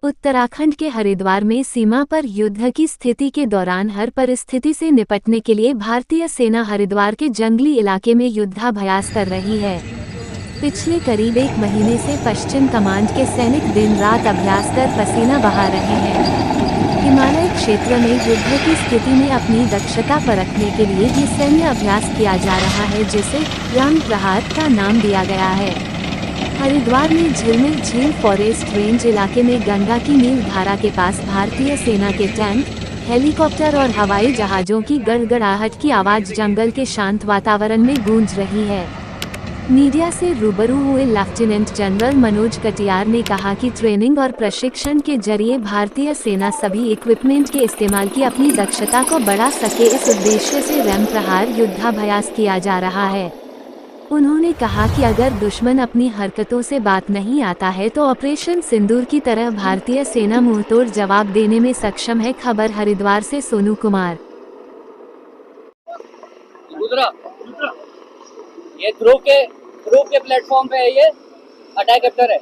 उत्तराखंड के हरिद्वार में सीमा पर युद्ध की स्थिति के दौरान हर परिस्थिति से निपटने के लिए भारतीय सेना हरिद्वार के जंगली इलाके में युद्धाभ्यास कर रही है। पिछले करीब 1 महीने से पश्चिम कमांड के सैनिक दिन रात अभ्यास कर पसीना बहा रहे हैं। हिमालय क्षेत्र में युद्ध की स्थिति में अपनी दक्षता परखने के लिए ये सैन्य अभ्यास किया जा रहा है, जिसे राम प्रहार का नाम दिया गया है। हरिद्वार में झिलमिल झील फॉरेस्ट रेंज इलाके में गंगा की नील धारा के पास भारतीय सेना के टैंक, हेलीकॉप्टर और हवाई जहाज़ों की गड़गड़ाहट की आवाज़ जंगल के शांत वातावरण में गूंज रही है। मीडिया से रूबरू हुए लेफ्टिनेंट जनरल मनोज कटियार ने कहा कि ट्रेनिंग और प्रशिक्षण के जरिए भारतीय सेना सभी इक्विपमेंट के इस्तेमाल की अपनी दक्षता को बढ़ा सके, इस उद्देश्य से रैम प्रहार युद्धाभ्यास किया जा रहा है। उन्होंने कहा कि अगर दुश्मन अपनी हरकतों से बात नहीं आता है तो ऑपरेशन सिंदूर की तरह भारतीय सेना मुंहतोड़ जवाब देने में सक्षम है। खबर हरिद्वार से सोनू कुमार। ये ध्रुव के प्लेटफॉर्म पे है, ये अटैक वेक्टर है।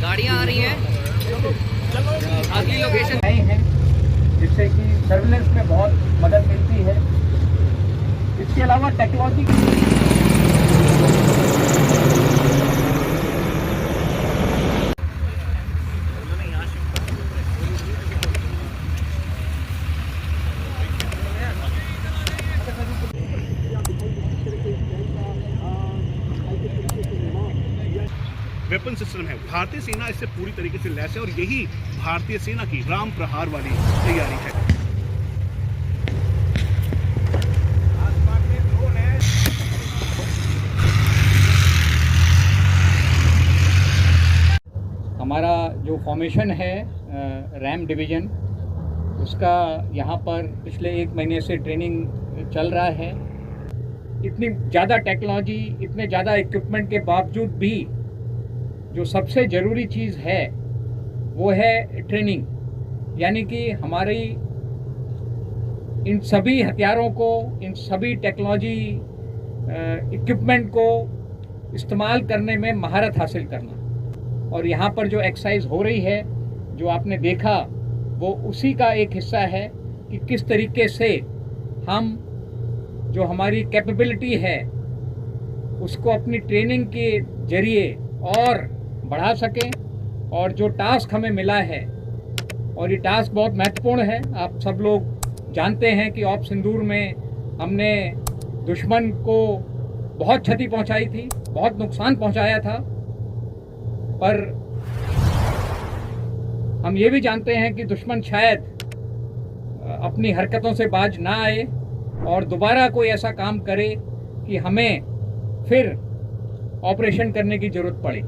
गाड़ियाँ आ रही हैं, अगली लोकेशन आई है, जिससे कि सर्विलेंस में बहुत मदद मिलती है। इसके अलावा टेक्नोलॉजी वेपन सिस्टम है। भारतीय सेना इससे पूरी तरीके से लैस है और यही भारतीय सेना की राम प्रहार वाली तैयारी है। हमारा जो फॉर्मेशन है रैम डिवीज़न, उसका यहाँ पर पिछले 1 महीने से ट्रेनिंग चल रहा है। इतनी ज़्यादा टेक्नोलॉजी, इतने ज़्यादा इक्विपमेंट के बावजूद भी जो सबसे ज़रूरी चीज़ है वो है ट्रेनिंग। यानी कि हमारी इन सभी हथियारों को, इन सभी टेक्नोलॉजी इक्विपमेंट को इस्तेमाल करने में महारत हासिल करना। और यहाँ पर जो एक्सरसाइज हो रही है, जो आपने देखा, वो उसी का एक हिस्सा है कि किस तरीके से हम जो हमारी कैपेबिलिटी है उसको अपनी ट्रेनिंग के जरिए और बढ़ा सकें। और जो टास्क हमें मिला है, और ये टास्क बहुत महत्वपूर्ण है। आप सब लोग जानते हैं कि ऑप सिंदूर में हमने दुश्मन को बहुत क्षति पहुंचाई थी, बहुत नुकसान पहुंचाया था। पर हम ये भी जानते हैं कि दुश्मन शायद अपनी हरकतों से बाज ना आए और दोबारा कोई ऐसा काम करे कि हमें फिर ऑपरेशन करने की ज़रूरत पड़े।